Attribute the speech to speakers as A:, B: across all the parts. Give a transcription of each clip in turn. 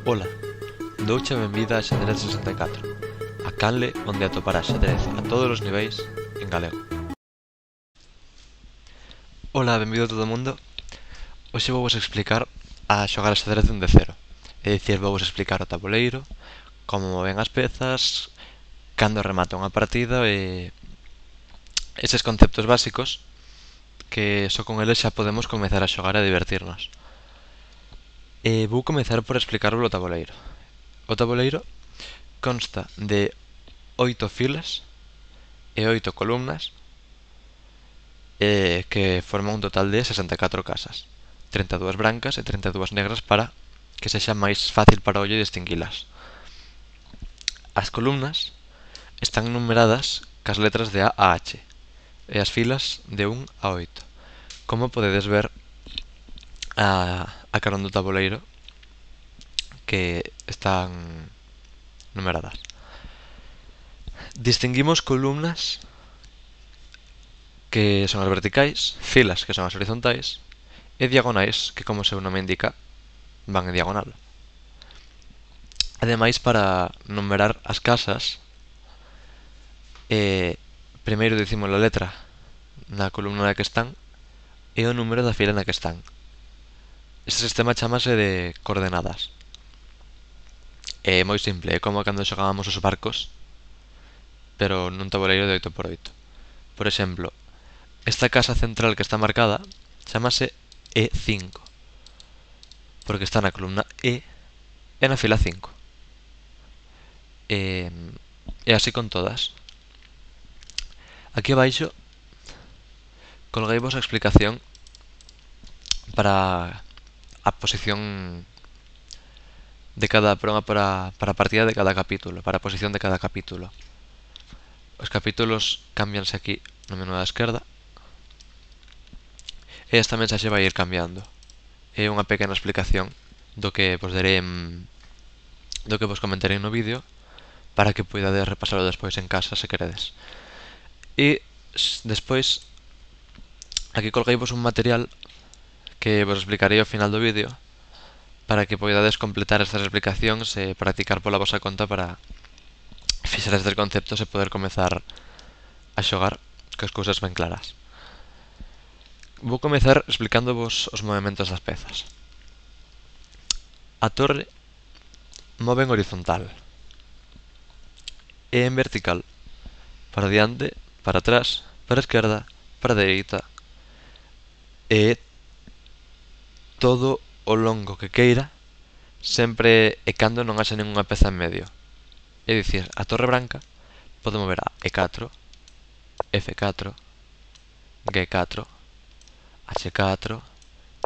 A: Ola, douche a benvida a Xadrez 64, a canle onde atoparás xadrez a todos os niveis en galego. Ola, benvido a todo o mundo. Hoxe vou vos explicar a xogar a xadrez dende cero. É dicir, vou vos explicar o tabuleiro, como moven as pezas, cando remata unha partida e eses conceptos básicos que só con eles xa podemos comezar a xogar e a divertirnos. Vou comezar por explicarvos o tabuleiro. O tabuleiro consta de 8 filas e 8 columnas que forman un total de 64 casas, 32 brancas e 32 negras para que sexa máis fácil para o ollo distinguilas. As columnas están numeradas cas letras de A a H e as filas de 1 a 8. Como podedes ver a carón do tabuleiro que están numeradas. Distinguimos columnas que son as verticais, filas que son as horizontais e diagonais que, como o seu nome indica, van en diagonal. Ademais, para numerar as casas, primeiro dicimos a letra na columna na que están e o número da fila na que están. Este sistema chamase de coordenadas. É moi simple, é como cando xogábamos os barcos, pero nun tabuleiro de 8x8. Por exemplo, esta casa central que está marcada chamase E5, porque está na columna E e na fila 5. E así con todas. Aquí abaixo colgueivos a explicación para a posición de cada para a partida de cada capítulo, para a posición de cada capítulo. Os capítulos cambianse aquí no menú da esquerda e esta mensaxe vai ir cambiando. É unha pequena explicación do que vos darei do que vos comentarei no vídeo para que poidades repasarlo despois en casa se queredes. E despois aquí colgueivos un material que vos explicarei ao final do vídeo para que poidades completar estas explicacións e practicar pola vosa conta para fixar estes conceptos e poder comezar a xogar cos cousas ben claras. Vou comezar explicándovos os movementos das pezas. A torre move en horizontal e en vertical, para diante, para atrás, para a esquerda, para a dereita e todo o longo que queira, sempre e cando non haxa ninguna peza en medio. É dicir, a torre branca pode mover a E4, F4, G4, H4,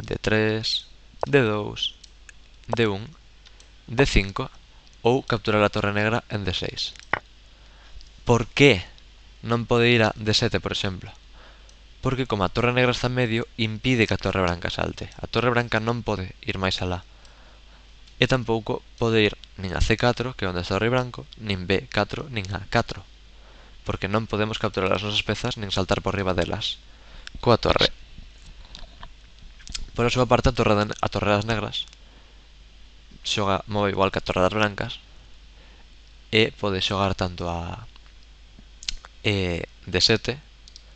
A: D3, D2, D1, D5 ou capturar a torre negra en D6. Por que non pode ir a D7, por exemplo? Porque como a torre negra está en medio, impide que a torre branca salte. A torre branca non pode ir máis alá. E tampouco pode ir nin a C4, que é onde está o rei branco, nin B4, nin A4. Porque non podemos capturar as nosas pezas nin saltar por riba delas coa torre. Por a súa parte, a torre das negras move igual que a torre das blancas e pode xogar tanto a D7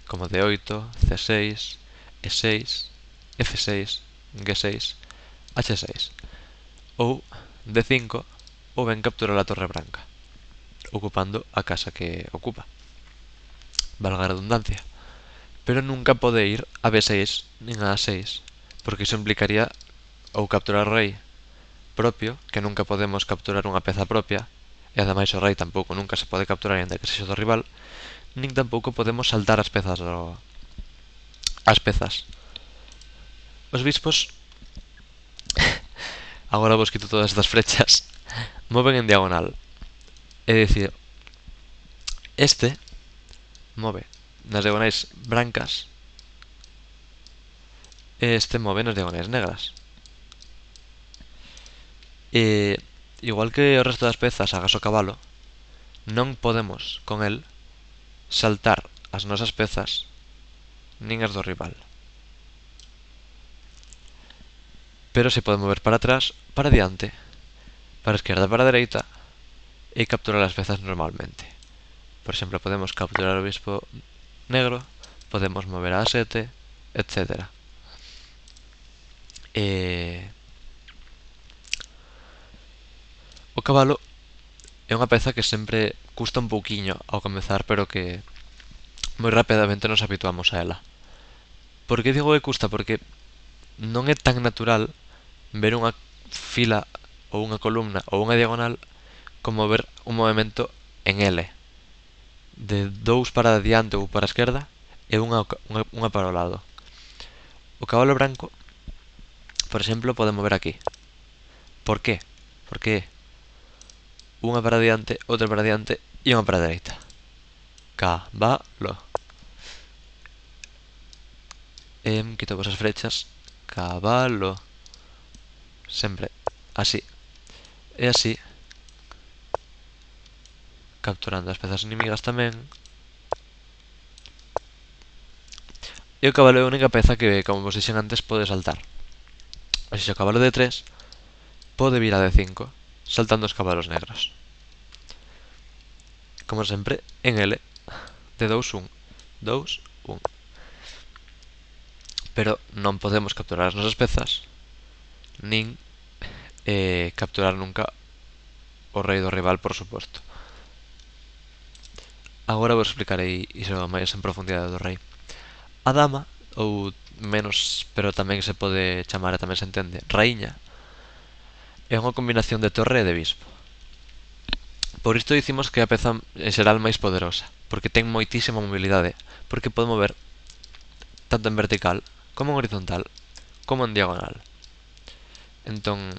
A: como D8, C6, E6, F6, G6, H6 ou D5 ou ben capturar a torre branca ocupando a casa que ocupa, valga a redundancia, pero nunca pode ir a B6 nin a A6 porque iso implicaría ou capturar o rei propio, que nunca podemos capturar unha peza propia, e ademais o rei tampouco nunca se pode capturar ainda que sexa do rival, nin tampouco podemos saltar as pezas Os bispos agora vos quito todas estas flechas moven en diagonal, é dicir, este move nas diagonais brancas e este move nas diagonais negras. E igual que o resto das pezas agás o cabalo, non podemos con el saltar as nosas pezas nin as do rival. Pero se pode mover para atrás, para diante, para a esquerda, para a dereita e capturar as pezas normalmente. Por exemplo, podemos capturar o bispo negro, podemos mover a A7, etc. O cabalo é unha peza que sempre custa un pouquiño ao comezar, pero que moi rapidamente nos habituamos a ela. Por que digo que custa? Porque non é tan natural ver unha fila ou unha columna ou unha diagonal como ver un movimento en L de dous para diante ou para a esquerda e unha para o lado. O cabalo branco, por exemplo, pode mover aquí. Por qué? Porque unha para diante, outra para diante e unha para a dereita. Cabalo. Quito vos as flechas. Cabalo. Sempre así. E así, capturando as pezas inimigas tamén. E o cabalo é a única peza que, como vos dixen antes, pode saltar. Así, se o cabalo de 3 pode vir a de 5, saltando os cabalos negros. Como sempre, en L, de 2, 1, 2, 1. Pero non podemos capturar as nosas pezas, nin capturar nunca o rei do rival, por suposto. Agora vos explicarei iso máis en profundidade do rei. A dama, ou menos, pero tamén se pode chamar e tamén se entende, raíña, é unha combinación de torre e de bispo. Por isto dicimos que é a peza en xeral máis poderosa, porque ten moitísima mobilidade, porque pode mover tanto en vertical, como en horizontal, como en diagonal. Entón,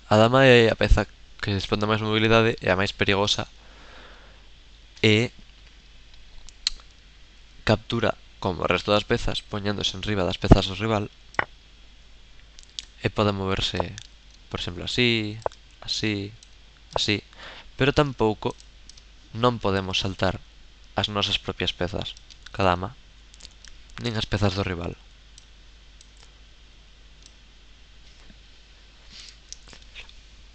A: a dama é a peza que dispón de máis mobilidade e a máis perigosa e captura como o resto das pezas poñéndose en riba das pezas do rival e pode moverse, por exemplo, así, así, así, pero tampouco non podemos saltar as nosas propias pezas, ca dama, nin as pezas do rival.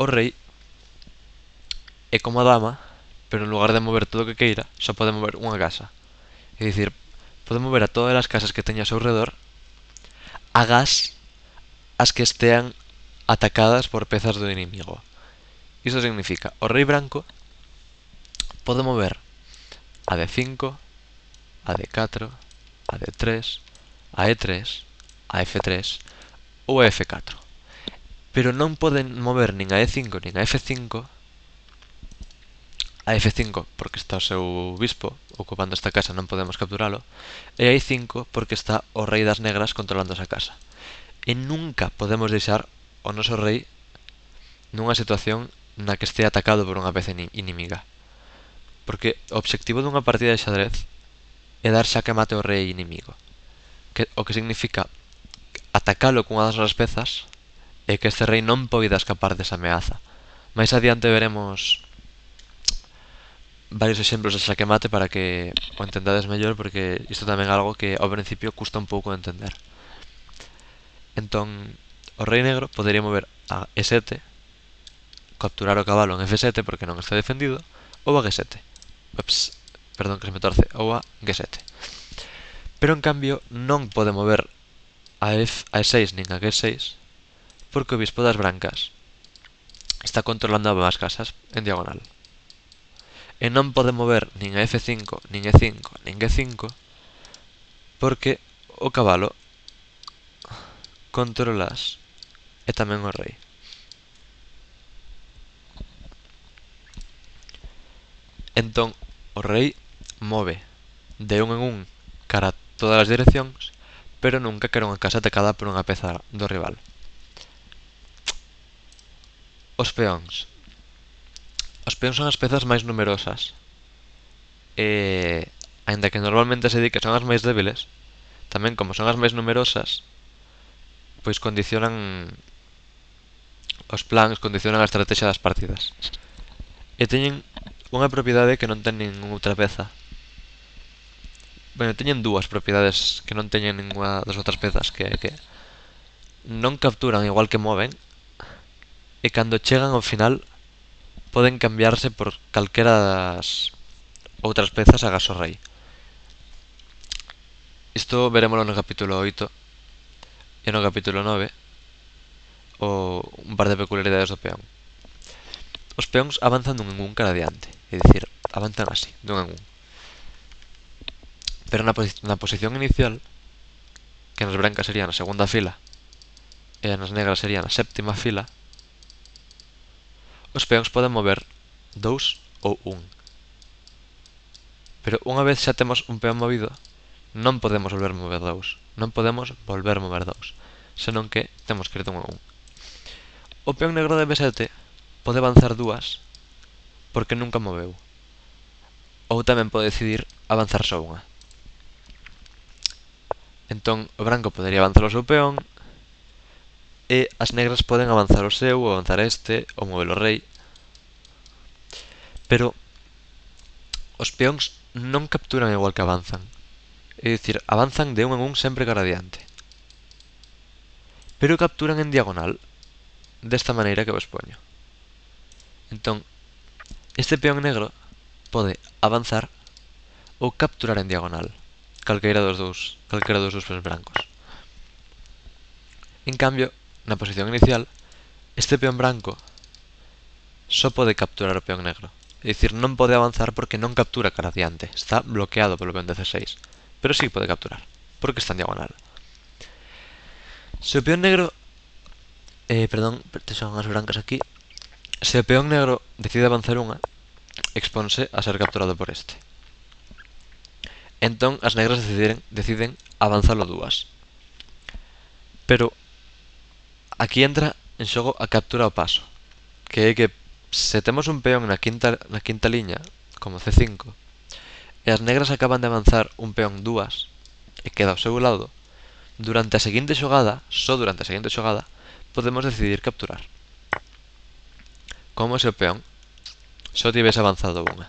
A: O rei é como a dama, pero en lugar de mover todo o que queira, só pode mover unha casa. É dicir, pode mover a todas as casas que teña ao seu redor, agás as que estean atacadas por pezas do inimigo. Iso significa, o rei branco pode mover a D5, a D4, a D3, a E3, a F3 ou a F4. Pero non poden mover nin a E5 nin a F5. A F5 porque está o seu bispo ocupando esta casa, non podemos capturalo. E a E5 porque está o rei das negras controlando esa casa. E nunca podemos deixar o noso rei nunha situación na que este atacado por unha peza inimiga. Porque o obxectivo dunha partida de xadrez é dar xaque mate ao rei inimigo. O que significa atacalo cunha das nosas pezas e que este rei non poida escapar desa ameaza. Mais adiante veremos varios exemplos de xaque mate para que o entendades mellor, porque isto tamén é algo que ao principio custa un pouco de entender. Entón, o rei negro podería mover a E7, capturar o cabalo en F7 porque non está defendido, ou a G7. Ups, perdón que se me torce, ou a G7. Pero en cambio non pode mover a E6 nin a G6 porque o bispo das brancas está controlando ambas casas en diagonal. E non pode mover nin a F5, nin E5, nin G5 porque o cabalo controlas e tamén o rei. Entón, o rei move de un en un cara a todas as direccións, pero nunca quero unha casa atacada por unha peza do rival. Os peóns. Os peóns son as pezas máis numerosas e, aínda que normalmente se di que son as máis débiles, tamén como son as máis numerosas, pois condicionan os plans, condicionan a estrategia das partidas. E teñen unha propiedade que non ten ninguna outra peza. Bueno, teñen dúas propiedades que non teñen ninguna das outras pezas, que non capturan igual que moven, e cando chegan ao final poden cambiarse por calquera das outras pezas agás o rei. Isto verémoslo no capítulo 8 e no capítulo 9, un par de peculiaridades do peón. Os peóns avanzan dun en un cara adiante, é dicir, avanzan así, dun en un. Pero na posición inicial, que nas brancas sería na segunda fila e nas negras sería na séptima fila, os peóns poden mover 2 ou 1. Pero unha vez xa temos un peón movido, non podemos volver mover 2. Non podemos volver mover 2, senón que temos que ir dun en un. O peón negro de B7 pode avanzar 2 porque nunca moveu. Ou tamén pode decidir avanzar só unha. Entón, o branco podería avanzar o seu peón e as negras poden avanzar o seu, ou avanzar este, ou mover o rei. Pero os peóns non capturan igual que avanzan. É dicir, avanzan de un en un sempre cara adiante. Pero capturan en diagonal, desta maneira que vos poño. Entón, este peón negro pode avanzar ou capturar en diagonal, calquera dos dous peóns brancos. En cambio, na posición inicial, este peón branco só pode capturar o peón negro. É dicir, non pode avanzar porque non captura cara adiante. Está bloqueado polo peón de C6. Pero sí pode capturar, porque está en diagonal. Se o peón negro... perdón, son as brancas aquí. Se o peón negro decide avanzar unha, expónse a ser capturado por este. Entón, as negras deciden avanzalo 2. Pero aquí entra en xogo a captura ao paso, que é que se temos un peón na quinta liña, como C5, e as negras acaban de avanzar un peón 2 e queda ao seu lado, durante a seguinte xogada, só durante a seguinte xogada, podemos decidir capturar. Como se o peón só tivese avanzado unha.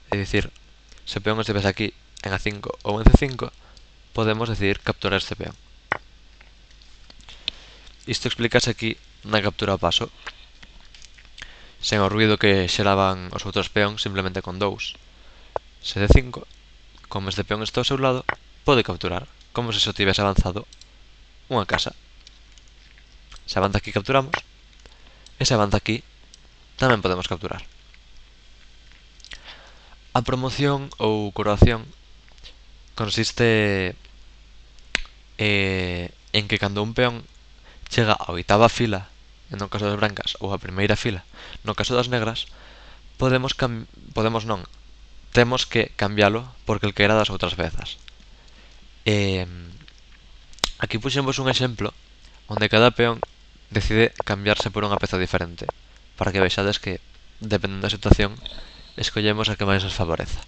A: É dicir, se o peón estivese aquí en A5 ou en C5, podemos decidir capturar este peón. Isto explícase aquí na captura ao paso, sen o ruido que xeraban os outros peóns simplemente con 2. Se D5, como este peón está ao seu lado, pode capturar, como se só tivese avanzado unha casa. Se avanza aquí capturamos, e se avanza aquí tamén podemos capturar. A promoción ou coroación consiste en que cando un peón chega á oitava fila, no caso das brancas, ou a primeira fila, no caso das negras, temos que cambialo por calquera das outras pezas. Aquí puxemos un exemplo onde cada peón decide cambiarse por unha peza diferente, para que vexades que, dependendo da situación, escollemos a que máis nos favoreza.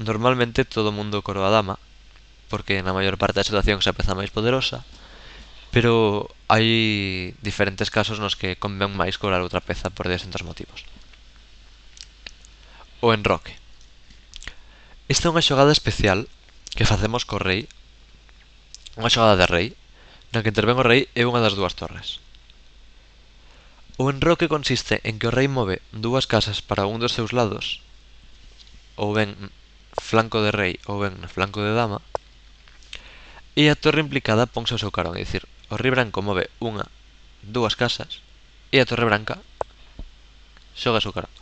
A: Normalmente todo o mundo coroa a dama, porque na maior parte das situacións é a peza máis poderosa, pero hai diferentes casos nos que convén máis cobrar outra peza por distintos motivos. O enroque. Esta é unha xogada especial que facemos co rei, unha xogada de rei, na que intervén o rei e unha das dúas torres. O enroque consiste en que o rei move 2 casas para un dos seus lados, ou ben flanco de rei ou ben flanco de dama, e a torre implicada ponse ao seu carón, é dicir, o rei branco move 2 casas e a torre branca xoga a seu carón.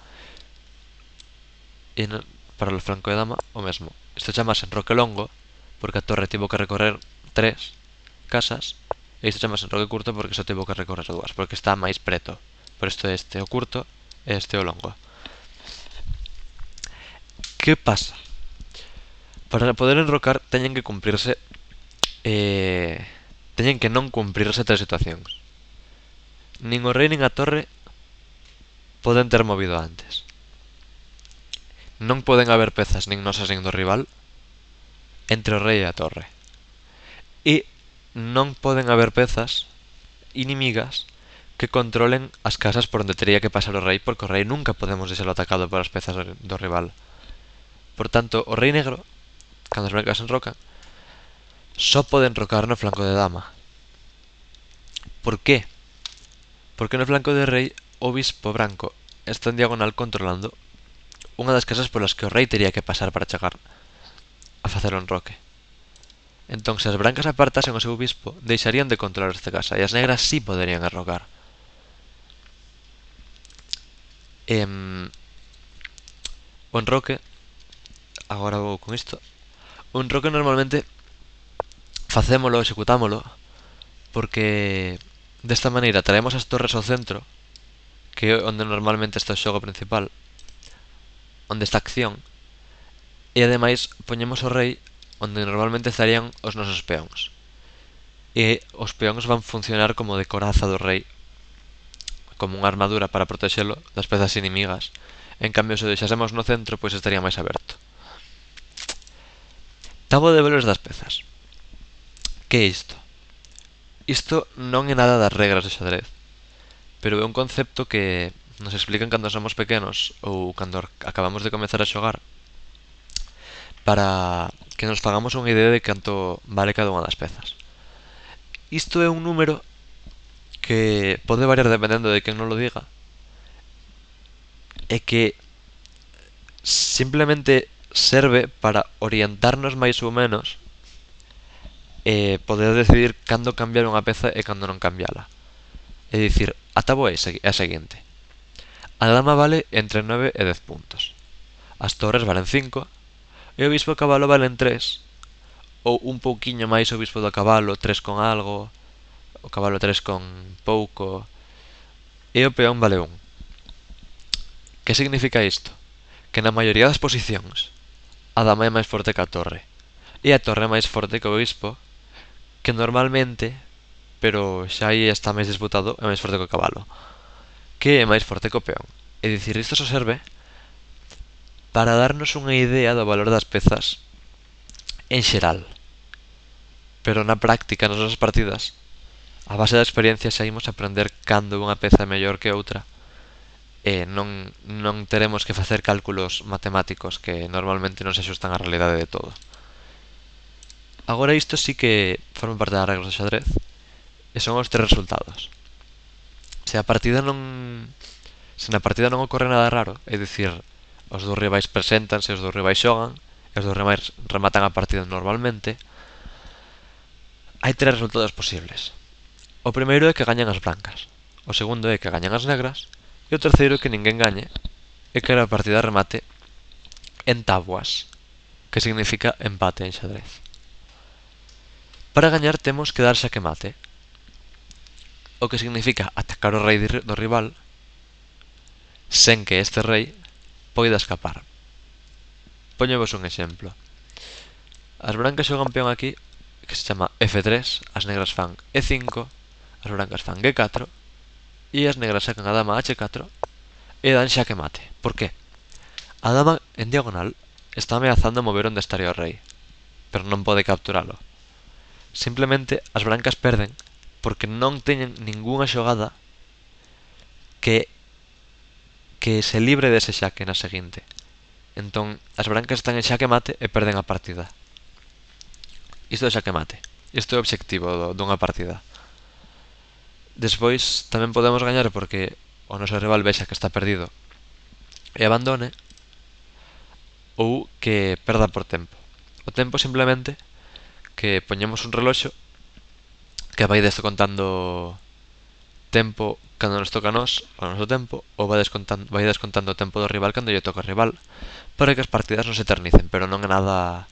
A: E para o flanco de dama o mesmo. Isto chamase enroque longo porque a torre tivo que recorrer 3 casas, e isto chamase enroque curto porque só tivo que recorrer 2, porque está máis preto. Por isto este o curto e este o longo. Que pasa? Para poder enrocar teñen que cumprirse teñen que non cumprirse 3 situacións. Nin o rei nin a torre poden ter movido antes. Non poden haber pezas nin nosas nin do rival entre o rei e a torre. E non poden haber pezas inimigas que controlen as casas por onde tería que pasar o rei, porque o rei nunca podemos deixalo atacado por as pezas do rival. Por tanto, o rei negro, cando as brancas enrocan, só pode enrocar no flanco de dama, Por qué? Porque no flanco de rei o bispo branco está en diagonal controlando unha das casas polas que o rei tería que pasar para chegar a facer o enroque. Entón, se as brancas apartasen o seu bispo, deixarían de controlar esta casa e as negras sí poderían enrocar. O enroque, agora vou con isto, o enroque normalmente facémolo, executámolo, porque desta maneira traemos as torres ao centro, que é onde normalmente está o xogo principal, onde está a acción, e ademais poñemos o rei onde normalmente estarían os nosos peóns. E os peóns van funcionar como de coraza do rei, como unha armadura para protexelo das pezas inimigas. En cambio, se o deixásemos no centro, pois estaría máis aberto. Tabo de valores das pezas. Que é isto? Isto non é nada das regras do xadrez, pero é un concepto que nos explican cando somos pequenos ou cando acabamos de comezar a xogar, para que nos fagamos unha idea de canto vale cada unha das pezas. Isto é un número que pode variar dependendo de quen non lo diga, e que simplemente serve para orientarnos máis ou menos e poder decidir cando cambiar unha peza e cando non cambiala. É dicir, a táboa é a seguinte: a dama vale entre 9 e 10 puntos, as torres valen 5 e o bispo e o cabalo valen 3, ou un pouquiño máis o bispo do cabalo, 3 con algo, o cabalo 3 con pouco, e o peón vale 1. Que significa isto? Que na maioría das posicións a dama é máis forte que a torre e a torre é máis forte que o bispo, que normalmente, pero xa aí está máis disputado, é máis forte que o cabalo, que é máis forte que o peón. É dicir, isto só serve para darnos unha idea do valor das pezas en xeral, pero na práctica, nas nosas partidas, a base da experiencia xa imos aprender cando unha peza é mellor que outra, e non teremos que facer cálculos matemáticos que normalmente non se axustan á realidade de todo. Agora isto sí que forma parte das regras do xadrez e son os 3 resultados. Se na partida non ocorre nada raro, é dicir, os dous rivais preséntanse, os dous rivais xogan, e os dous rivais rematan a partida normalmente, hai 3 resultados posibles. O primeiro é que gañan as blancas, o segundo é que gañan as negras, e o terceiro é que ninguén gañe e que a partida remate en táboas, que significa empate en xadrez. Para gañar temos que dar xaque mate, o que significa atacar o rei do rival sen que este rei poida escapar. Poñevos un exemplo. As brancas xogan peón aquí, que se chama F3, as negras fan E5, as brancas fan G4 e as negras sacan a dama H4 e dan xaque mate. Por qué? A dama en diagonal está ameazando mover onde estaría o rei, pero non pode capturalo. Simplemente as brancas perden porque non teñen ningunha xogada que se libre dese xaque na seguinte. Entón, as brancas están en xaque mate e perden a partida. Isto é xaque mate. Isto é o obxectivo dunha partida. Despois tamén podemos gañar porque o noso rival vexa que está perdido e abandone, ou que perda por tempo. O tempo simplemente que poñemos un reloxo que vai descontando tempo cando nos toca a nós, o noso tempo, ou vai descontando o tempo do rival cando lle toca ao rival, para que as partidas non se eternicen, pero non é nada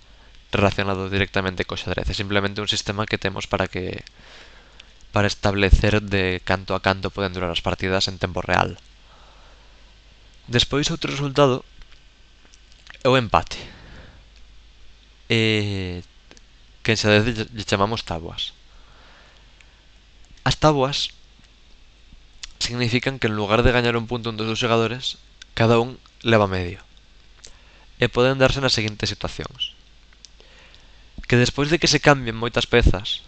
A: relacionado directamente co xadrez, é simplemente un sistema que temos para establecer de canto a canto poden durar as partidas en tempo real. Despois outro resultado é o empate, que en xadrez lle chamamos táboas. As táboas significan que en lugar de gañar un punto un dos xogadores, cada un leva medio. E poden darse nas seguintes situacións: que despois de que se cambien moitas pezas,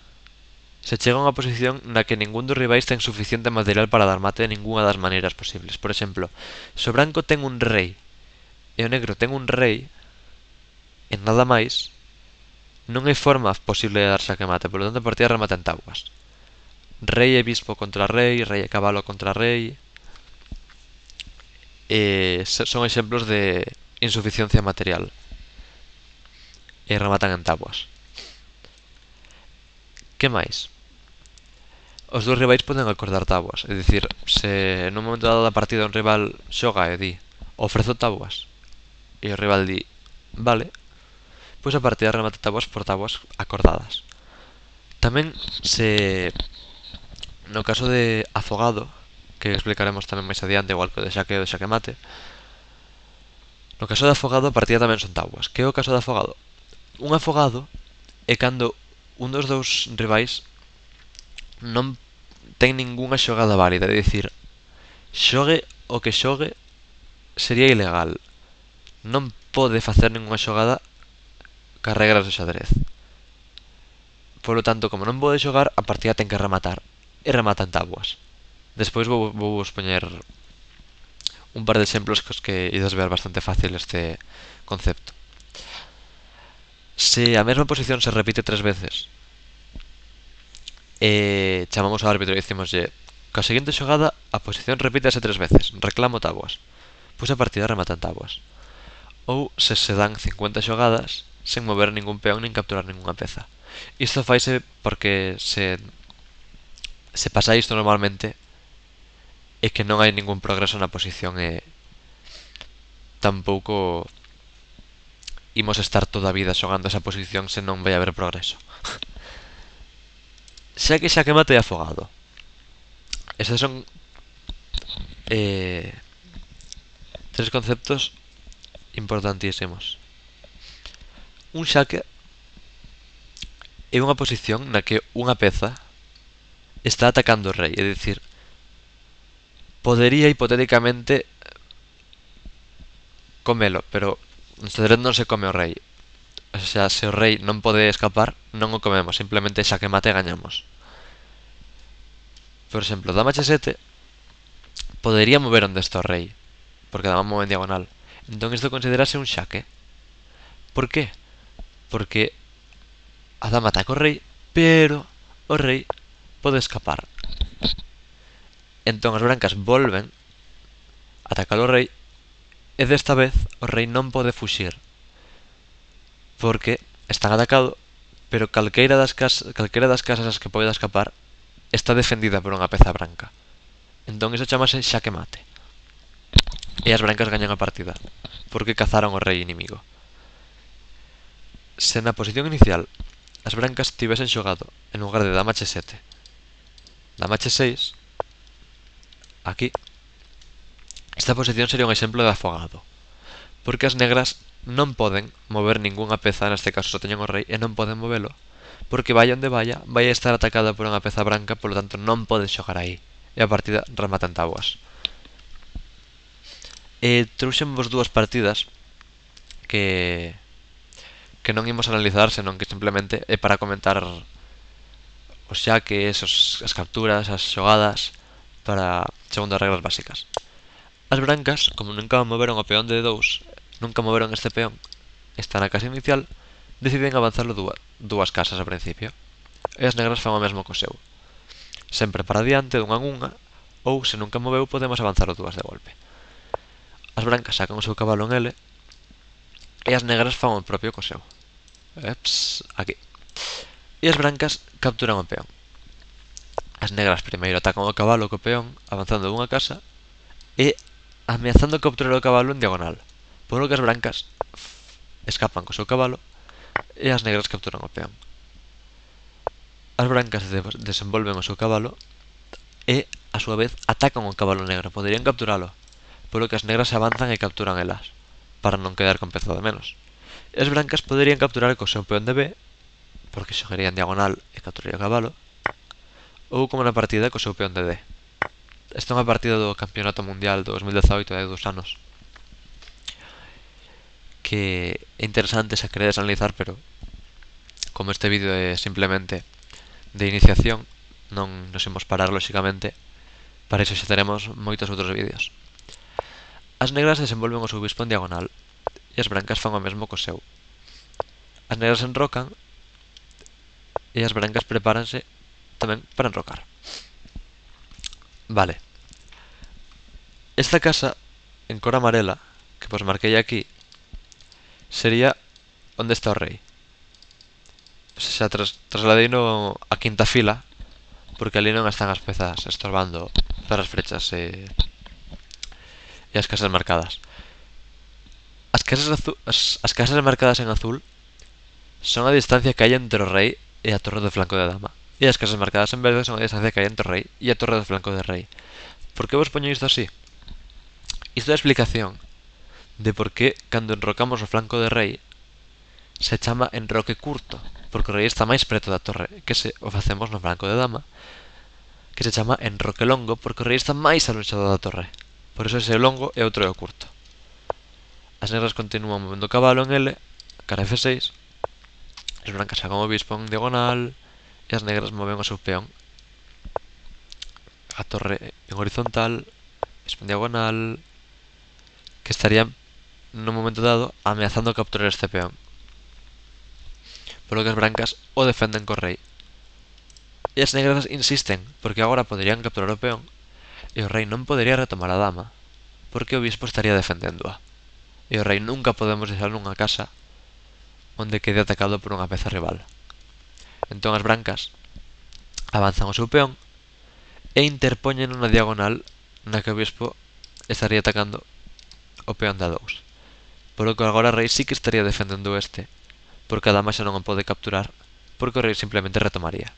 A: se chega a unha posición na que ningún dos rivais ten suficiente material para dar mate de ningunha das maneiras posibles. Por exemplo, se o branco ten un rei e o negro ten un rei e nada máis, non hai forma posible de dar xaque mate, polo tanto a partida remata en táboas. rei e bispo contra rei e cabalo contra rei. Son exemplos de insuficiencia material e rematan en táboas. Que máis? Os dous rivais poden acordar táboas, é dicir, se nun momento dado da partida un rival xoga e di ofrezo táboas e o rival di vale, pois a partida remata táboas por táboas acordadas. Tamén se no caso de afogado, que explicaremos tamén máis adiante, igual que o de xaque e o de xaque mate, no caso de afogado a partida tamén son táboas. Que é o caso de afogado? Un afogado é cando un dos dous rivais non ten ningunha xogada válida, é dicir, xogue o que xogue sería ilegal. Non pode facer ningunha xogada cas regras do xadrez. Polo tanto, como non pode xogar, a partida ten que rematar. E remata en táboas. Despois vou poñer un par de exemplos cos que ides ver bastante fácil este concepto. Se a mesma posición se repite 3 veces, chamamos ao árbitro e dicimoslle coa seguinte xogada a posición repítese 3 veces, reclamo táboas. Pois a partida remata en táboas. Ou se dan 50 xogadas sen mover ningún peón nin capturar ninguna peza. Isto faise porque se pasa isto normalmente é que non hai ningún progreso na posición e tampouco imos estar toda a vida xogando esa posición se non vai haber progreso. Xaque mate e afogado. Estes son tres conceptos importantísimos. Un xaque é unha posición na que unha peza está atacando o rei, é dicir, podería hipotéticamente comelo, pero no xadrez non se come o rei. O sea, se o rei non pode escapar, non o comemos, simplemente xaque mate e gañamos. Por exemplo, dama h7 podería mover onde está o rei, porque dama move en diagonal. Entón isto considerase un xaque. Por qué? Porque a dama ataca o rei, pero o rei pode escapar. Entón as brancas volven a atacar o rei e desta vez o rei non pode fuxir porque están atacado, pero calqueira das casas as que poida escapar está defendida por unha peza branca. Entón iso chamase xaque mate. E as brancas gañan a partida porque cazaron o rei inimigo. Se na posición inicial as brancas tivesen xogado en lugar de dama h7 dama h6, aquí esta posición sería un exemplo de afogado, porque as negras non poden mover ningunha peza, neste caso só teñen o rei e non poden movelo, porque vaya onde vaya vai estar atacada por unha peza branca, polo tanto non pode xogar aí e a partida remata en táboas. Trouxemos dúas partidas que non imos analizar, senón que simplemente é para comentar os xaques, as capturas, as xogadas para segundo as regras básicas. As brancas, como nunca moveron o peón de 2, nunca moveron este peón, está na casa inicial, deciden avanzarlo dúas casas ao principio. E as negras fan o mesmo co seu. Sempre para diante, dunha en unha, ou se nunca moveu podemos avanzarlo dúas de golpe. As brancas sacan o seu cabalo en L e as negras fan o propio co seu. Aquí. E as brancas capturan o peón. As negras primeiro atacan o cabalo co peón avanzando dunha casa e ameazando capturar o cabalo en diagonal, polo que as brancas escapan co seu cabalo e as negras capturan o peón. As brancas desenvolven o seu cabalo e, a súa vez, atacan o cabalo negro. Poderían capturalo, polo que as negras avanzan e capturan elas, para non quedar con peza de menos. E as brancas poderían capturar co seu peón de B, porque xogarían diagonal e capturaría o cabalo, ou como na partida co seu peón de D. Esta é unha partida do Campeonato Mundial do 2018 de 2 anos que é interesante se queredes analizar, pero como este vídeo é simplemente de iniciación non nos imos parar, lóxicamente. Para iso xa teremos moitos outros vídeos. As negras desenvolven o seu bispo en diagonal e as brancas fan o mesmo co seu. As negras enrocan e as brancas prepáranse tamén para enrocar. Vale. Esta casa, en cor amarela, que vos marquei aquí, sería onde está o rei. Xa trasladeino a quinta fila, porque ali non están as pezas estorbando para as flechas e as casas marcadas. As casas marcadas en azul son a distancia que hai entre o rei e a torre do flanco de dama. E as casas marcadas en verde son a distancia que hai entre o rei e a torre do flanco de rei. Por que vos poño isto así? Isto é a explicación de por que cando enrocamos o flanco de rei se chama enroque curto, porque o rei está máis preto da torre que se o facemos no flanco de dama, que se chama enroque longo, porque o rei está máis aloxado da torre. Por iso ese é o longo e outro é o curto. As negras continúan movendo o cabalo en L, cara F6, as brancas sacan o bispo en diagonal e as negras moven o seu peón a torre en horizontal, bispo en diagonal, que estarían nun momento dado ameazando capturar este peón. Por lo que as brancas o defenden co rei. E as negras insisten, porque agora poderían capturar o peón e o rei non podería retomar a dama, porque o bispo estaría defendéndoa. E o rei nunca podemos deixar nunha casa onde quede atacado por unha peza rival. Entón as brancas avanzan o seu peón e interpoñen unha diagonal na que o bispo estaría atacando o peón da 2. Por lo que agora o rei sí que estaría defendendo este, porque a dama xa non o pode capturar, porque o rei simplemente retomaría.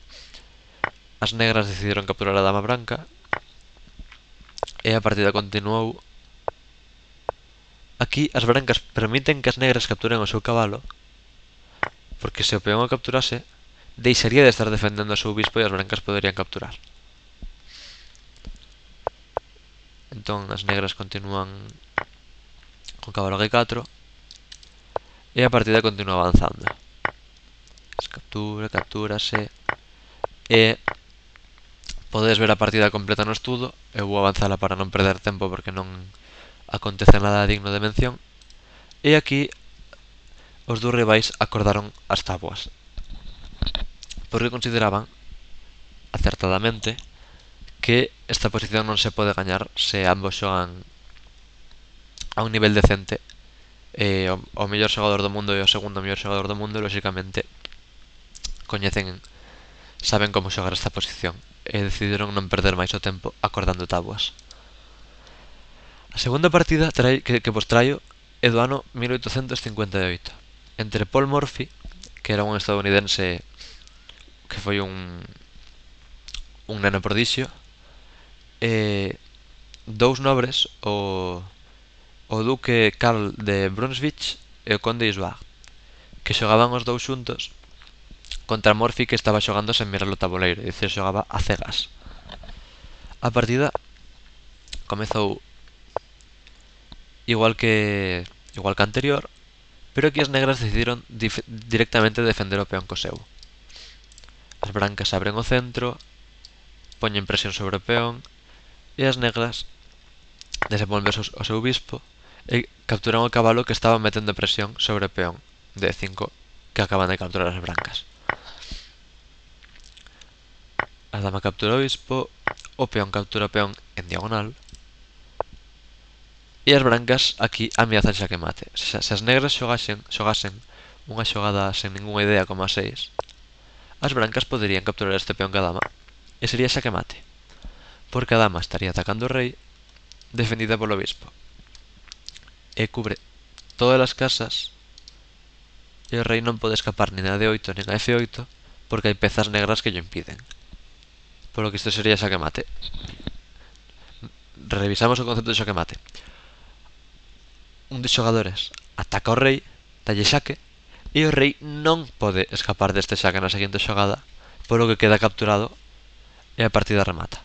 A: As negras decidiron capturar a dama branca e a partida continuou. Aquí as brancas permiten que as negras capturen o seu cabalo, porque se o peón o capturase, deixaría de estar defendendo o seu bispo e as brancas poderían capturar. Entón as negras continúan con cabalo G4 e a partida continúa avanzando. Captúrase e podedes ver a partida completa no estudo. Eu vou avanzala para non perder tempo porque non acontece nada digno de mención. E aquí os dous rivais acordaron as táboas, porque consideraban acertadamente que esta posición non se pode gañar se ambos xogan a un nivel decente. O mellor xogador do mundo e o segundo mellor xogador do mundo, lóxicamente, saben como xogar esta posición e decidiron non perder máis o tempo acordando táboas. A segunda partida que vos traio é do ano 1858 entre Paul Morphy, que era un estadounidense que foi un neno prodixio, e dous nobres, o duque Karl de Brunswick e o conde Isouard, que xogaban os dous xuntos contra Morphy, que estaba xogando sen mirar o tabuleiro, e dicir, xogaba a cegas. A partida comezou igual que anterior, pero aquí as negras decidiron directamente defender o peón co seu. As brancas abren o centro, poñen presión sobre o peón, e as negras desenvolven o seu bispo e capturan o cabalo que estaba metendo presión sobre o peón de 5 que acaban de capturar as brancas. A dama captura o bispo, o peón captura o peón en diagonal, e as brancas aquí ameazan xaque mate. Se as negras xogasen unha xogada sen ninguna idea como a 6, as brancas poderían capturar este peón ca dama e sería xaque mate, porque a dama estaría atacando o rei defendida polo bispo e cubre todas as casas e o rei non pode escapar nin a D8 nin a F8 porque hai pezas negras que llo impiden, polo que isto sería xaque mate. Revisamos o concepto de xaque mate. Un dos xogadores ataca ao rei, dalle xaque, e o rei non pode escapar deste xaque na seguinte xogada, polo que queda capturado e a partida remata.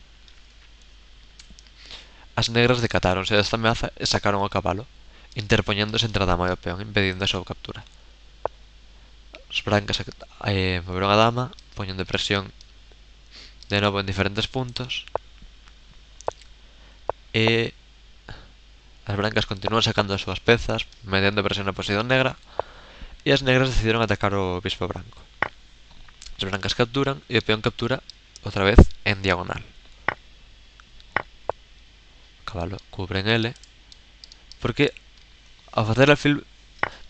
A: As negras decatáronse desta ameaza e sacaron o cabalo, interpoñéndose entre a dama e o peón, impedindo a súa captura. As brancas moveron a dama, poñendo presión de novo en diferentes puntos, e as brancas continúan sacando as súas pezas, metendo presión na posición negra, e as negras decidiron atacar o bispo branco. As brancas capturan e o peón captura outra vez en diagonal. cabalo cubre en L, porque ao facer alfil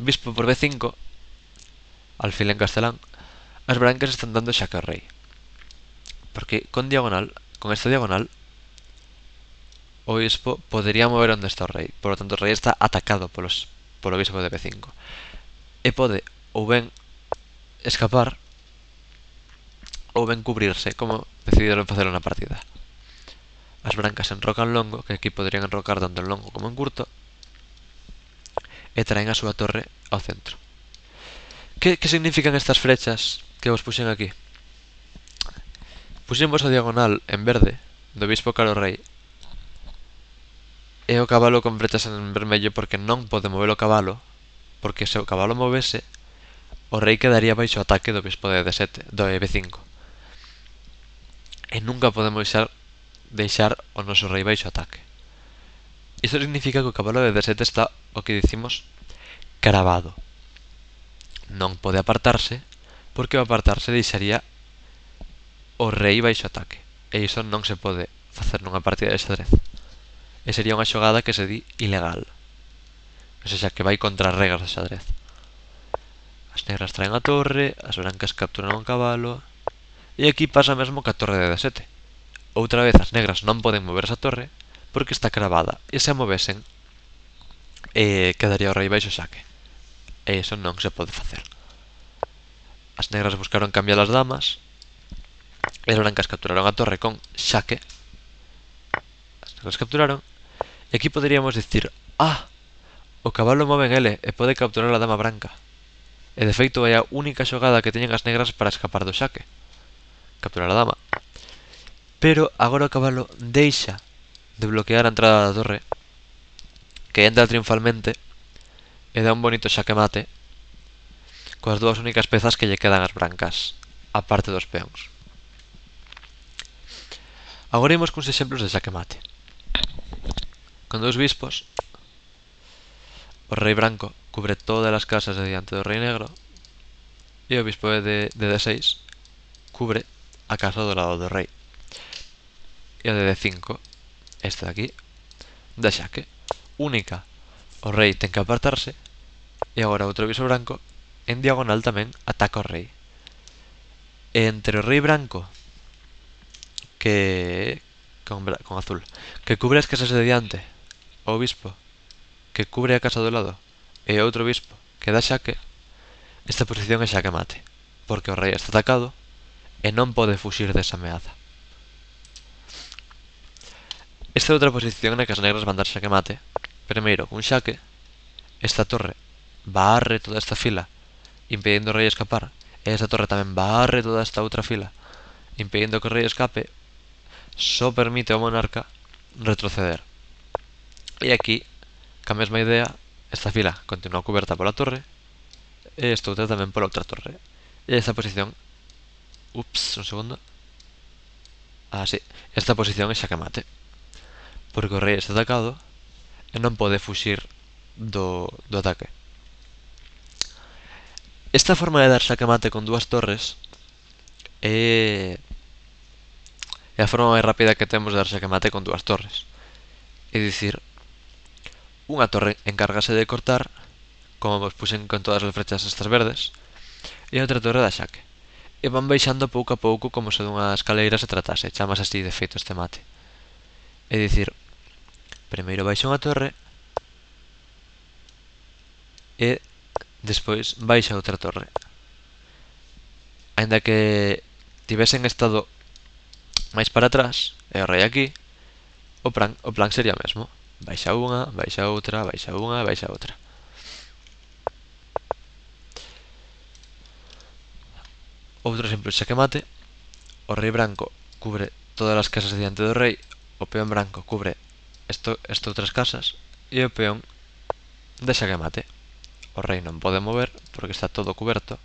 A: bispo por B5, alfil en castelán, as brancas están dando xaque ao rei. Porque con esta diagonal, o bispo podería mover onde está o rei. Por lo tanto, o rei está atacado polo bispo de B5. E pode ou ben escapar ou ben cubrirse, como decidiron facelo na partida. As brancas enrocan longo, que aquí poderían enrocar tanto en longo como en curto, e traen a súa torre ao centro. Que significan estas flechas que vos puxen aquí? Puxemos a diagonal en verde do bispo caro rei e o cabalo con flechas en vermello porque non pode mover o cabalo, porque se o cabalo movese o rei quedaría baixo ataque do bispo de D7, do B5, e nunca podemos deixar o noso rei baixo ataque. Isto significa que o cabalo de D7 está o que dicimos cravado, non pode apartarse, porque ao apartarse deixaría o rei baixo ataque, e iso non se pode facer nunha partida de xadrez. E sería unha xogada que se di ilegal, ou seja, que vai contra as regras de xadrez. As negras traen a torre, as brancas capturan o cabalo, e aquí pasa mesmo que a torre de D7. Outra vez as negras non poden mover esa torre porque está cravada, e se a movesen quedaría o rei baixo xaque, e iso non se pode facer. As negras buscaron cambiar as damas, e as brancas capturaron a torre con xaque. As negras capturaron, e aquí poderíamos dicir: o cabalo move en L e pode capturar a dama branca. E de feito é a única xogada que teñen as negras para escapar do xaque, capturar a dama. Pero agora o cabalo deixa de bloquear a entrada da torre, que entra triunfalmente e dá un bonito xaque mate coas dúas únicas pezas que lle quedan ás brancas, a parte dos peóns. Agora imos cuns exemplos de xaque mate. Con dous bispos, o rei branco cubre todas as casas de diante do rei negro e o bispo de D6 cubre a casa do lado do rei. E o de D5, este de aquí, da xaque única. O rei ten que apartarse e agora outro bispo branco en diagonal tamén ataca o rei. E entre o rei branco con azul, que cubre as casas de diante, o bispo que cubre a casa do lado e outro bispo que dá xaque, esta posición é xaque mate, porque o rei está atacado e non pode fuxir desa ameaza. Esta é outra posición na que as negras van dar xaque mate. Primeiro, cun xaque, esta torre barre toda esta fila impedindo o rei escapar, e esta torre tamén barre toda esta outra fila impedindo que o rei escape. Só permite ao monarca retroceder. E aquí, ca mesma idea, esta fila continúa cuberta pola torre e esta outra tamén pola outra torre. E esta posición, un segundo, sí, esta posición é xaque mate, porque o rei está atacado e non pode fuxir do ataque. Esta forma de dar xaque mate con dúas torres é a forma máis rápida que temos de dar xaque mate con dúas torres. É dicir, unha torre encárgase de cortar, como vos puxen con todas as flechas estas verdes, e outra torre da xaque. E van baixando pouco a pouco como se dunha escaleira se tratase. Chamas así de feito este mate. É dicir, primeiro baixa unha torre e despois baixa outra torre. Ainda que tivesen estado máis para atrás e o rei aquí, o plan sería o mesmo. Baixa unha, baixa outra, baixa unha, baixa outra. Outro exemplo de xaque mate. O rei branco cubre todas as casas diante do rei, o peón branco cubre estas outras casas e o peón de xaque mate. O rei non pode mover porque está todo cuberto.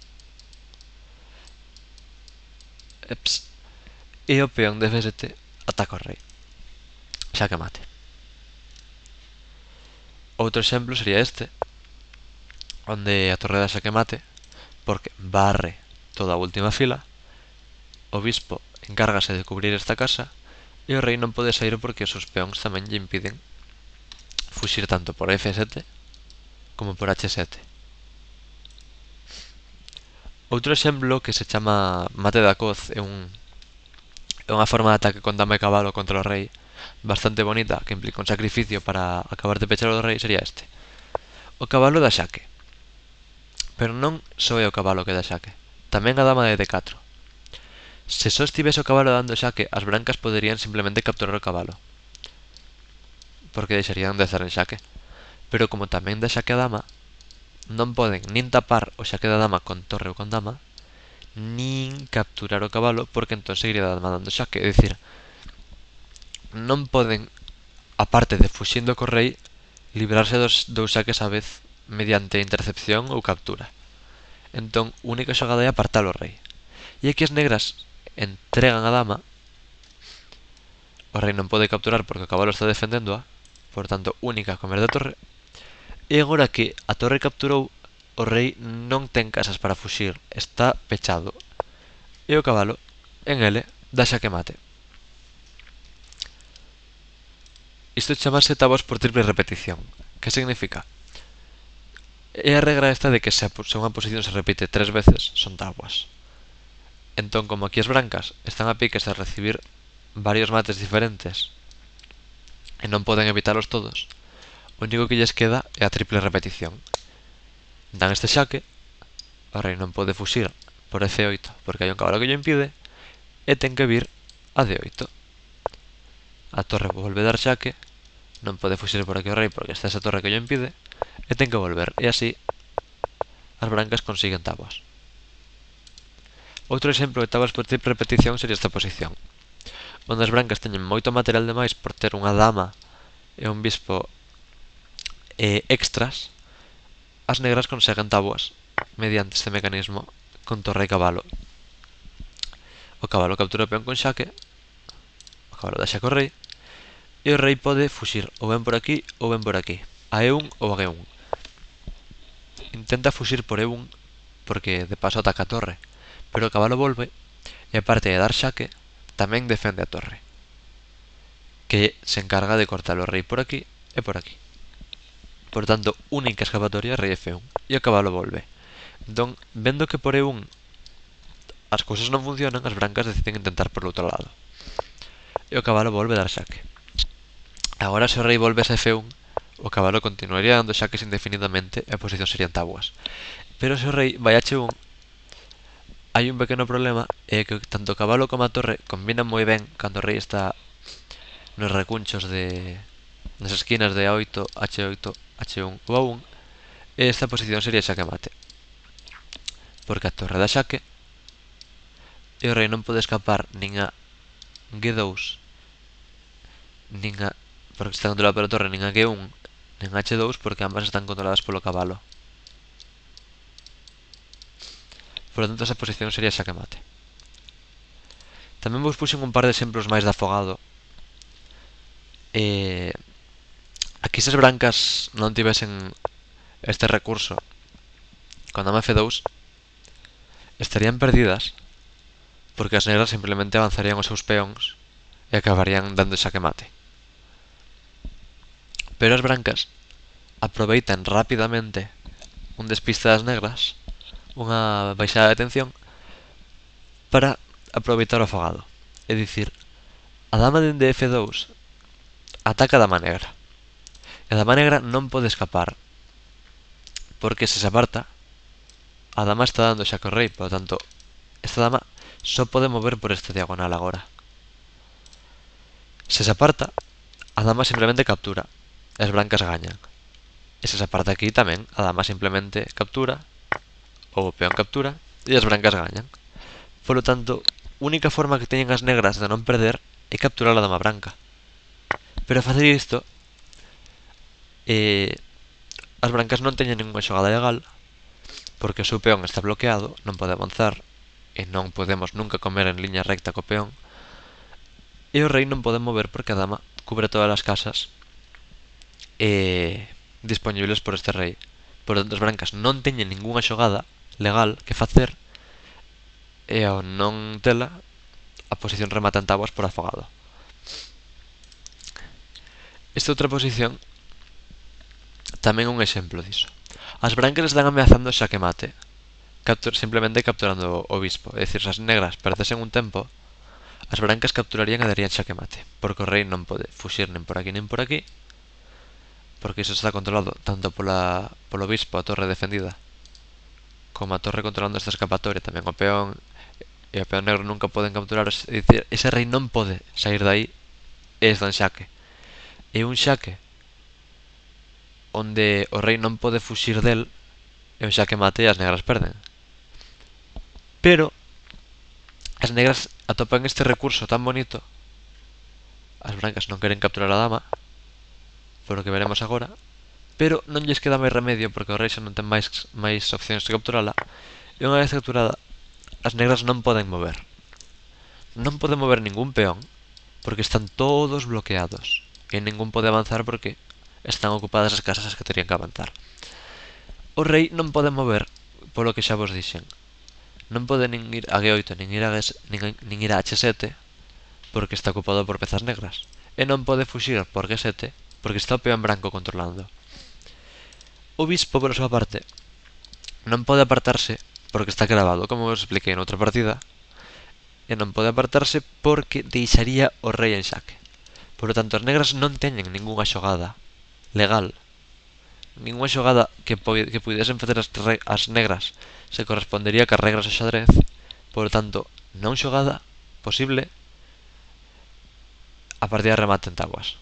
A: E o peón de F7 ataca o rei. Xaque mate. Outro exemplo sería este, onde a torre da xaque mate porque barre toda a última fila, o bispo encárgase de cubrir esta casa e o rei non pode sair porque os seus peóns tamén lle impiden fuxir tanto por F7 como por H7. Outro exemplo que se chama mate da coz é unha forma de ataque con dama e cabalo contra o rei bastante bonita, que implica un sacrificio para acabar de pechar o rei, sería este. O cabalo dá xaque, pero non só é o cabalo que dá xaque, tamén a dama de D4. Se só estivese o cabalo dando xaque, as brancas poderían simplemente capturar o cabalo, porque deixarían de estar en xaque. Pero como tamén dá xaque a dama, non poden nin tapar o xaque da dama con torre ou con dama, nin capturar o cabalo, porque entón seguiría a dama dando xaque. É dicir, non poden, aparte de fuxindo co rei, librarse dos dous xaques á vez mediante intercepción ou captura. Entón, única xogada é apartar o rei. E aquí as negras entregan a dama, o rei non pode capturar porque o cabalo está defendendo por tanto, única comer da torre. E agora que a torre capturou, o rei non ten casas para fuxir, está pechado. E o cabalo, en ele, dá xaque mate. Isto chamase táboas por triple repetición. Que significa? É a regra esta de que se unha posición se repite 3 veces, son táboas. Entón, como aquí as brancas están a piques de recibir varios mates diferentes e non poden evitalos todos, o único que lles queda é a triple repetición. Dan este xaque, o rei non pode fuxir por F8 porque hai un cabalo que lle impide, e ten que vir a D8. A torre volve dar xaque, non pode fuxir por aquí o rei porque está esa torre que lle impide, e ten que volver, e así as brancas consiguen táboas. Outro exemplo de táboas por triple repetición sería esta posición, onde as brancas teñen moito material de máis por ter unha dama e un bispo extras. As negras conseguen táboas mediante este mecanismo con torre e cabalo. O cabalo captura o peón con xaque, o cabalo dá xaque ao rei, e o rei pode fuxir ou ben por aquí ou ben por aquí, a E1 ou a G1. Intenta fuxir por E1 porque de paso ataca a torre, pero o cabalo volve e aparte de dar xaque, tamén defende a torre, que se encarga de cortar o rei por aquí e por aquí. Por tanto, única escapatoria rei F1 e o cabalo volve. Entón, vendo que por E1 as cousas non funcionan, as brancas deciden intentar por outro lado. E o cabalo volve a dar xaque. Agora, se o rei volve a F1, o cabalo continuaría dando xaques indefinidamente e a posición serían táboas. Pero se o rei vai a H1, hai un pequeno problema, é que tanto o cabalo como a torre combinan moi ben cando o rei está nos recunchos nas esquinas de A8, H8, H1 ou A1, e esta posición sería xaque mate, porque a torre dá xaque e o rei non pode escapar nin a G2 nin a, porque está controlado pola torre, nin a G1 nin a H2 porque ambas están controladas polo cabalo. Por lo tanto, esa posición sería xaque mate. Tamén vos puxen un par de exemplos máis de afogado. Aquí se as brancas non tivesen este recurso con dama F2, estarían perdidas porque as negras simplemente avanzarían os seus peóns e acabarían dando xaque mate. Pero as brancas aproveitan rapidamente un despiste das negras, unha baixada de tensión, para aproveitar o afogado. É dicir, a dama dende F2 ataca a dama negra. E a dama negra non pode escapar, porque se aparta, a dama está dando xaque ao rei, por lo tanto, esta dama só pode mover por este diagonal agora. Se aparta, a dama simplemente captura, e as brancas gañan. E se aparta aquí tamén, a dama simplemente captura, ou o peón captura, e as brancas gañan. Por lo tanto, única forma que teñen as negras de non perder é capturar a dama branca. Pero a facer isto, as brancas non teñen ninguna xogada legal, porque o seu peón está bloqueado, non pode avanzar, e non podemos nunca comer en liña recta co peón, e o rei non pode mover porque a dama cubre todas as casas disponibles por este rei. Por lo tanto, as brancas non teñen ninguna xogada legal que facer, e ao non tela, a posición remata en táboas por afogado. Esta outra posición Tamén un exemplo diso. As brancas están ameazando xa que mate, simplemente capturando o bispo. É dicir, se as negras perdesen un tempo, as brancas capturarían e darían xa que mate, porque o rei non pode fuxir nin por aquí nin por aquí, porque iso está controlado tanto polo bispo, a torre defendida, como a torre controlando esta escapatoria. Tamén o peón e o peón negro nunca poden capturar. É dicir, ese rei non pode sair dai e está en xaque. E un xaque onde o rei non pode fuxir del é un xaque mate e as negras perden. Pero as negras atopan este recurso tan bonito. As brancas non queren capturar a dama, polo que veremos agora, pero non lles queda máis remedio porque o rei xa non ten máis opcións de capturala. E unha vez capturada, as negras non poden mover. Non poden mover ningún peón porque están todos bloqueados. E ningún pode avanzar porque están ocupadas as casas as que terían que avanzar. O rei non pode mover, polo que xa vos dixen. Non pode nin ir a G8, nin ir a H7, porque está ocupado por pezas negras. E non pode fuxir por G7, porque está o peón branco controlando. O bispo, por a súa parte, non pode apartarse porque está cravado, como vos expliquei noutra partida. E non pode apartarse porque deixaría o rei en xaque. Por lo tanto, as negras non teñen ningunha xogada legal, ningunha xogada que puidesen facer as negras se correspondería cas regras do xadrez. Por lo tanto, non xogada posible, a partida remata en tabuas.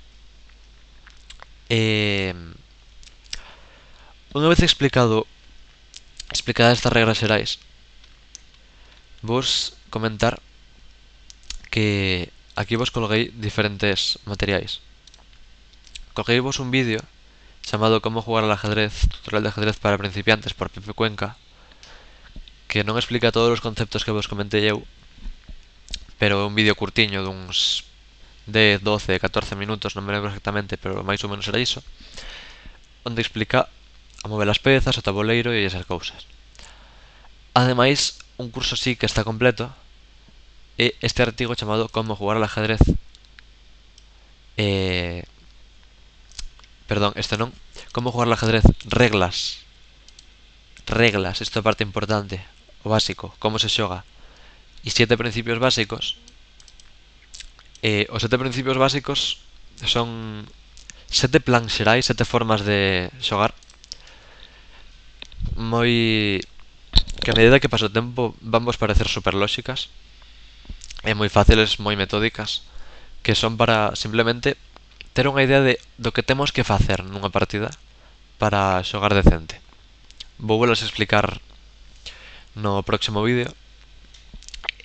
A: Unha vez explicadas estas regras xerais, vos comentar que aquí vos colguei diferentes materiais. Colguei vos un vídeo chamado Como jugar al ajedrez, tutorial de ajedrez para principiantes por Pepe Cuenca, que non explica todos os conceptos que vos comentei eu, pero é un vídeo curtiño duns 10, 12, 14 minutos, non me lembro exactamente, pero máis ou menos era iso, onde explica a mover as pezas, o tabuleiro e esas cousas. Ademais, un curso sí que está completo é este artigo chamado Como jugar al ajedrez. Perdón, este non. Como jugar al ajedrez. Reglas. Reglas, isto é parte importante. O básico, como se xoga. E 7 principios básicos. Os 7 principios básicos son 7 plans xerais, 7 formas de xogar. Moi... que a medida que pasa o tempo van vos parecer super lóxicas. E moi fáciles, moi metódicas. Que son para simplemente ter unha idea do que temos que facer nunha partida para xogar decente. Vou volas explicar no próximo vídeo.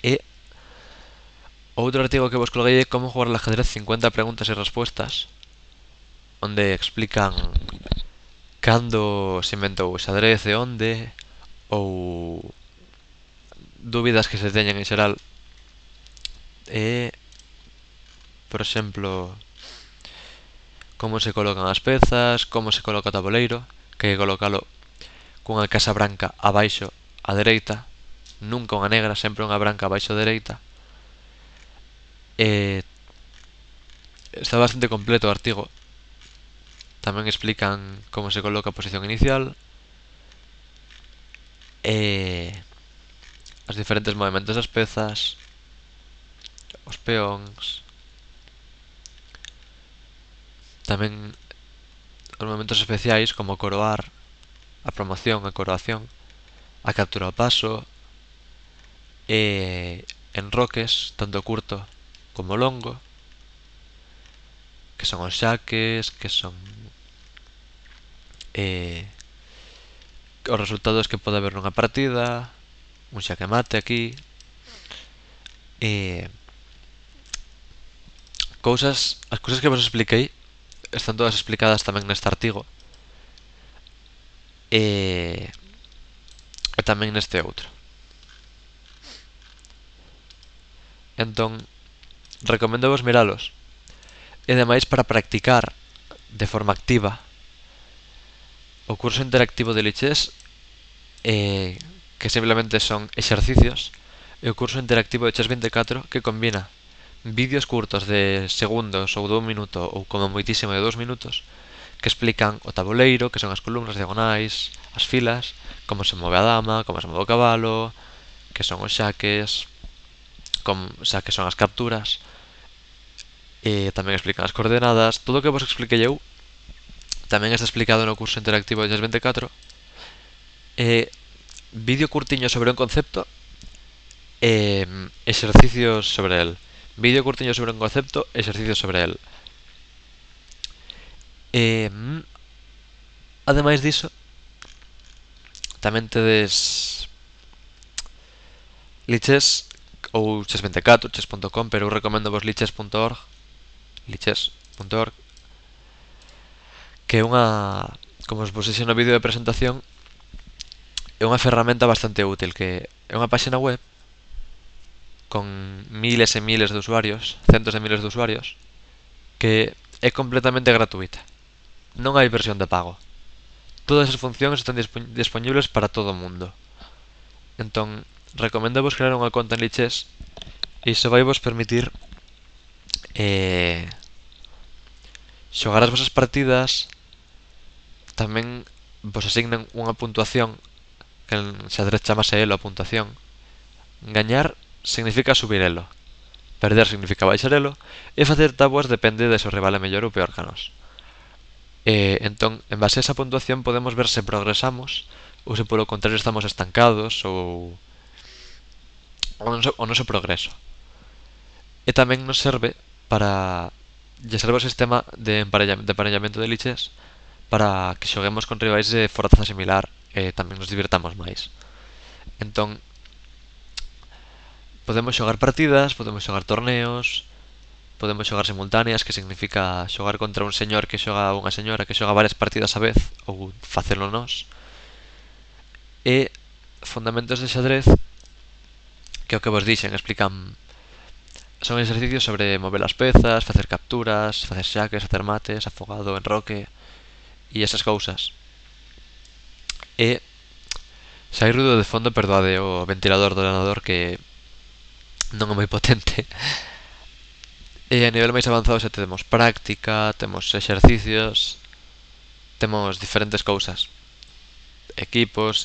A: E outro artigo que vos colguei é Como jugar al ajedrez 50 preguntas e respuestas, onde explican cando se inventou o xadrez e onde, ou dúbidas que se teñen en xeral. E, por exemplo, como se colocan as pezas, como se coloca o tabuleiro, que hai que colocalo cunha casa branca abaixo á dereita, nunca unha negra, sempre unha branca abaixo á dereita. Está bastante completo o artigo. Tamén explican como se coloca a posición inicial e os diferentes movimentos das pezas, os peóns, tamén os movimentos especiais como coroar, a promoción, a coroación, a captura ao paso e enroques, tanto curto como longo, que son os xaques, que son os resultados que pode haber nunha partida, un xaque mate aquí, as cousas que vos expliquei están todas explicadas tamén neste artigo e tamén neste outro. Entón, recomendo vos miralos. E demais, para practicar de forma activa o curso interactivo de Lichess, que simplemente son exercicios, e o curso interactivo de Chess24, que combina vídeos curtos de segundos ou de un minuto ou como moitísimo de 2 minutos, que explican o tabuleiro, que son as columnas diagonais, as filas, como se move a dama, como se move o cabalo, que son os xaques, xa que son as capturas, e tamén explican as coordenadas. Todo o que vos expliquei eu tamén está explicado no curso interactivo de Chess 24. Vídeo curtiño sobre un concepto e exercicios sobre el. Vídeo curtiño sobre un concepto, exercicios sobre el. Ademais diso, tamén tedes Lichess ou chess24, chess.com, pero eu recomendo vos lichess.org, que é unha, como vos dixen no vídeo de presentación, é unha ferramenta bastante útil, que é unha páxina web con miles e miles de usuarios, centos de miles de usuarios, que é completamente gratuita. Non hai versión de pago. Todas as funcións están disponibles para todo o mundo. Entón, recomendo vos crear unha conta en Lichess e iso vai vos permitir xogar as vosas partidas. Tamén vos asignan unha puntuación, que en xadrez chamase elo a puntuación. Gañar significa subir elo, perder significa baixar elo, e facer tabuas depende de se o rival é mellor ou peor que a nós. Entón, en base a esa puntuación podemos ver se progresamos ou se polo contrario estamos estancados ou o noso progreso. E tamén nos serve para lle serve o sistema de emparellamento de Lichess para que xoguemos con rivais de forza similar e tamén nos divirtamos máis. Entón, podemos xogar partidas, podemos xogar torneos, podemos xogar simultáneas, que significa xogar contra un señor que xoga a unha señora que xoga varias partidas a vez, ou facelo nós. E fundamentos de xadrez, que é o que vos dixen, explican, son exercicios sobre mover as pezas, facer capturas, facer xaques, facer mates, afogado, enroque e esas cousas. E se hai ruido de fondo, perdoade o ventilador do ordenador, que non é moi potente. E a nivel máis avanzado xa temos práctica, temos exercicios, temos diferentes cousas, equipos.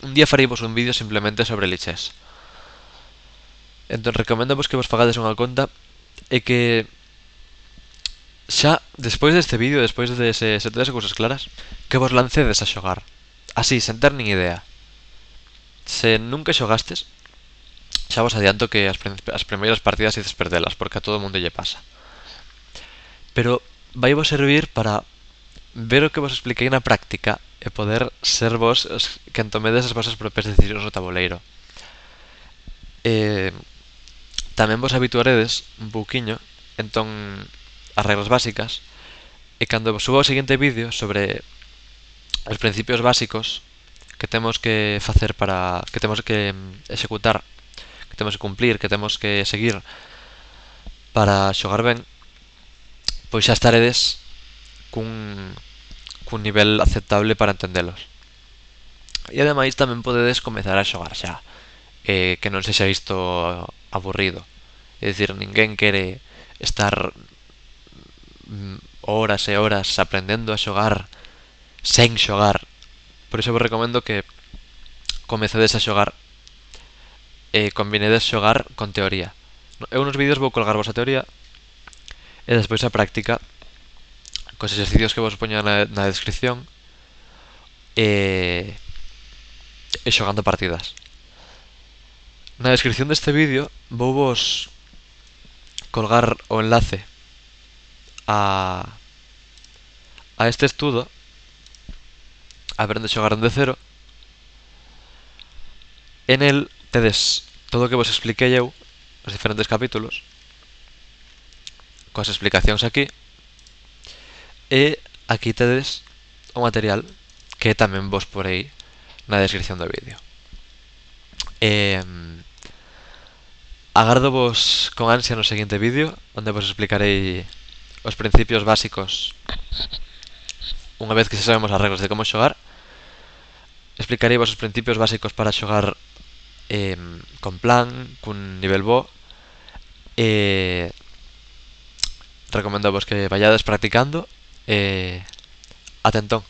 A: Un día faríamos un vídeo simplemente sobre Lichess. Entón recomendo vos que vos fagades unha conta e que xa despois deste vídeo, despois de se todas as cousas claras, que vos lancedes a xogar así, sen ter nin idea. Se nunca xogastes, xa vos adianto que as primeiras partidas ides perdelas, porque a todo o mundo lle pasa. Pero vai vos servir para ver o que vos expliquei na práctica e poder ser vos quen tomedes as vosas propias decisións no tabuleiro. Tamén vos habituaredes un pouquiño, entón, as regras básicas, e cando vos suba o seguinte vídeo sobre os principios básicos que temos que facer que temos que executar, que temos que cumplir, que temos que seguir para xogar ben, pois xa estaredes cun nivel aceptable para entendelos. E ademais tamén podedes comezar a xogar xa, que non sexa isto aburrido. É dicir, ninguén quere estar horas e horas aprendendo a xogar sen xogar. Por iso vos recomendo que comecedes a xogar e combinedes xogar con teoría. Eu nos vídeos vou colgarvos a teoría e despois a práctica cos exercicios que vos poño na descripción e xogando partidas. Na descripción deste vídeo vou vos colgar o enlace a este estudo Aprende a xogar de cero. En el tedes todo o que vos expliquei eu, os diferentes capítulos, coas explicacións aquí, e aquí tedes o material que tamén vos porei na descripción do vídeo. Agardo vos con ansia no seguinte vídeo, onde vos explicarei os principios básicos unha vez que xa sabemos as regras de como xogar. Explicarei vos os principios básicos para xogar con plan, cun nivel bo. Recomendo vos que vayades practicando Eh, Atentón.